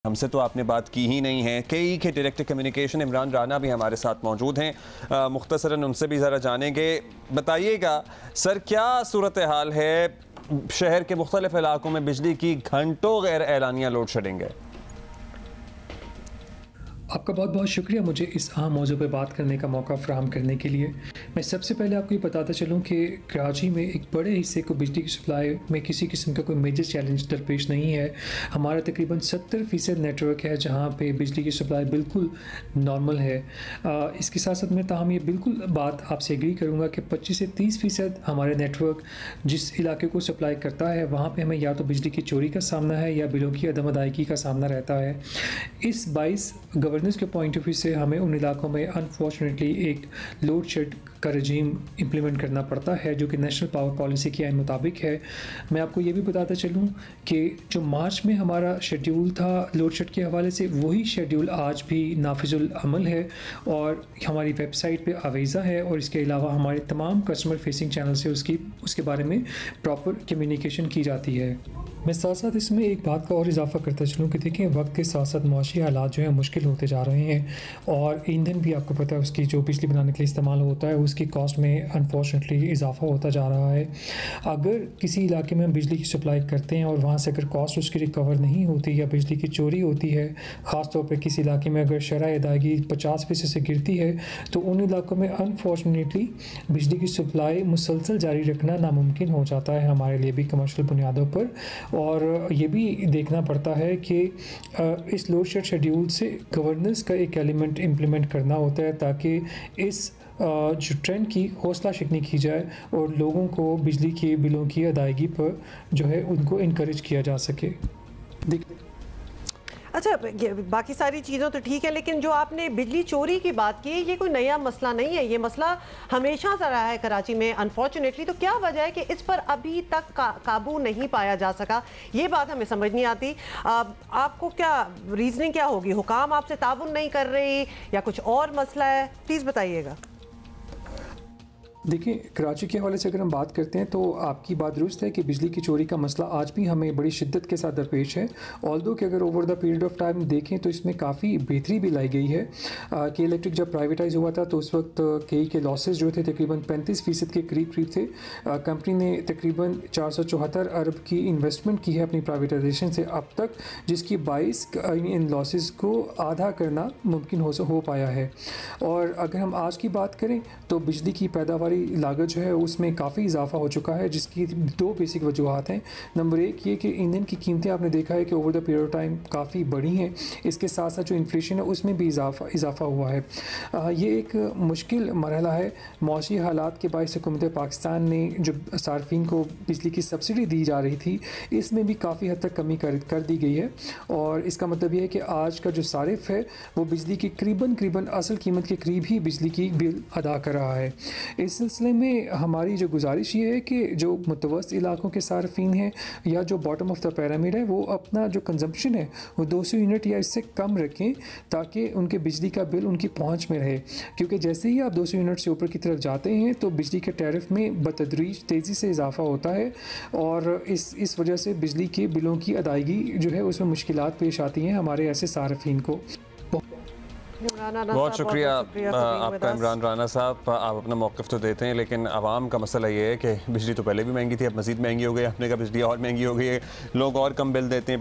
हमसे तो आपने बात की ही नहीं है। KE के डायरेक्टर कम्युनिकेशन इमरान राना भी हमारे साथ मौजूद हैं। मुख्तसरन उनसे भी ज़रा जानेंगे। बताइएगा सर, क्या सूरत हाल है शहर के मुख्तलिफ इलाकों में बिजली की घंटों गैर एलानिया लोड शेडिंग है? आपका बहुत बहुत शुक्रिया मुझे इस अहम मौजू पर बात करने का मौका फ़राहम करने के लिए। मैं सबसे पहले आपको ये बताता चलूँ कि कराची में एक बड़े हिस्से को बिजली की सप्लाई में किसी किस्म का कोई मेजर चैलेंज दरपेश नहीं है। हमारा तकरीबन 70% नेटवर्क है जहाँ पे बिजली की सप्लाई बिल्कुल नॉर्मल है। इसके साथ साथ मैं ताहम ये बिल्कुल बात आपसे एग्री करूँगा कि 25 से 30% हमारे नेटवर्क जिस इलाके को सप्लाई करता है वहाँ पर हमें या तो बिजली की चोरी का सामना है या बिलों की अदम अदायगी का सामना रहता है। इस 22 गवर्नेंस के पॉइंट ऑफ व्यू से हमें उन इलाकों में अनफॉर्चुनेटली एक लोड शेड का रजीम इम्प्लीमेंट करना पड़ता है जो कि नेशनल पावर पॉलिसी के मुताबिक है। मैं आपको ये भी बताता चलूँ कि जो मार्च में हमारा शेड्यूल था लोड शेड के हवाले से, वही शेड्यूल आज भी नाफिजुल अमल है और हमारी वेबसाइट पे आवेज़ा है और इसके अलावा हमारे तमाम कस्टमर फेसिंग चैनल से उसके बारे में प्रॉपर कम्युनिकेशन की जाती है। मैं साथ साथ इसमें एक बात का और इजाफा करता चलूँ कि देखिए वक्त के साथ साथ माशी हालात जो है मुश्किल होते जा रहे हैं और ईंधन भी आपको पता है उसकी जो बिजली बनाने के लिए इस्तेमाल होता है उसकी कॉस्ट में अनफॉर्चुनेटली इजाफा होता जा रहा है। अगर किसी इलाके में हम बिजली की सप्लाई करते हैं और वहाँ से अगर कॉस्ट उसकी रिकवर नहीं होती या बिजली की चोरी होती है, ख़ास तौर पर किसी इलाके में अगर शरह अदायगी 50% से गिरती है तो उन इलाकों में अनफॉर्चुनेटली बिजली की सप्लाई मुसलसल जारी रखना नामुमकिन हो जाता है हमारे लिए भी कमर्शियल बुनियादों पर। और ये भी देखना पड़ता है कि इस लोड शेड शेड्यूल से गवर्नेंस का एक एलिमेंट इम्प्लीमेंट करना होता है ताकि इस जो ट्रेंड की हौसला शिकनी की जाए और लोगों को बिजली के बिलों की अदायगी पर जो है उनको इनकरेज किया जा सके। अच्छा, बाकी सारी चीज़ों तो ठीक है, लेकिन जो आपने बिजली चोरी की बात की ये कोई नया मसला नहीं है, ये मसला हमेशा से रहा है कराची में अनफॉर्चुनेटली। तो क्या वजह है कि इस पर अभी तक काबू नहीं पाया जा सका? ये बात हमें समझ नहीं आती। आपको क्या रीजनिंग क्या होगी? हुकाम आपसे ताउन नहीं कर रही या कुछ और मसला है? प्लीज़ बताइएगा। देखिए कराची के हवाले से अगर हम बात करते हैं तो आपकी बात दुरुस्त है कि बिजली की चोरी का मसला आज भी हमें बड़ी शिद्दत के साथ दरपेश है। ऑल्दो कि अगर over the period of time देखें तो इसमें काफ़ी बेहतरी भी लाई गई है। के इलेक्ट्रिक जब प्राइवेटाइज हुआ था तो उस वक्त के लॉसेस जो थे तकरीबन 35% के करीब थे। कंपनी ने तकरीबन 474 अरब की इन्वेस्टमेंट की है अपनी प्राइवेटाइजेशन से अब तक, जिसकी 22 इन लॉसेस को आधा करना मुमकिन हो पाया है। और अगर हम आज की बात करें तो बिजली की पैदावार लागत जो है उसमें काफ़ी इजाफा हो चुका है, जिसकी दो बेसिक वजूहत हैं। नंबर एक ये कि ईंधन की कीमतें आपने देखा है कि over the period of time काफ़ी बढ़ी हैं। इसके साथ साथ जो इन्फ्लेशन है उसमें भी इजाफा हुआ है। ये एक मुश्किल मरहला है। मौशी हालात के बायस हुकूमत पाकिस्तान ने जो सार्फिन को बिजली की सब्सिडी दी जा रही थी इसमें भी काफ़ी हद तक कमी कर दी गई है और इसका मतलब ये है कि आज का जो सारिफ है वो बिजली की करीबन असल कीमत के करीब ही बिजली की बिल अदा कर रहा है। इस सिलसिले में हमारी जो गुजारिश ये है कि जो मुतवस्तित इलाकों के सार्फिन हैं या जो बॉटम ऑफ द पिरामिड है वो अपना जो कंजम्पशन है वो 200 यूनिट या इससे कम रखें ताकि उनके बिजली का बिल उनकी पहुंच में रहे, क्योंकि जैसे ही आप 200 यूनिट से ऊपर की तरफ जाते हैं तो बिजली के टैरिफ में बतदरीज तेज़ी से इजाफा होता है और इस वजह से बिजली के बिलों की अदायगी जो है उसमें मुश्किलात पेश आती हैं हमारे ऐसे सार्फिन को। बहुत शुक्रिया आपका इमरान राना साहब। आप अपना मौक़िफ़ तो देते हैं लेकिन आवाम का मसला ये है कि बिजली तो पहले भी महंगी थी, अब मज़ीद महंगी हो गई, अपने का बिजली और महंगी हो गई है, लोग और कम बिल देते हैं।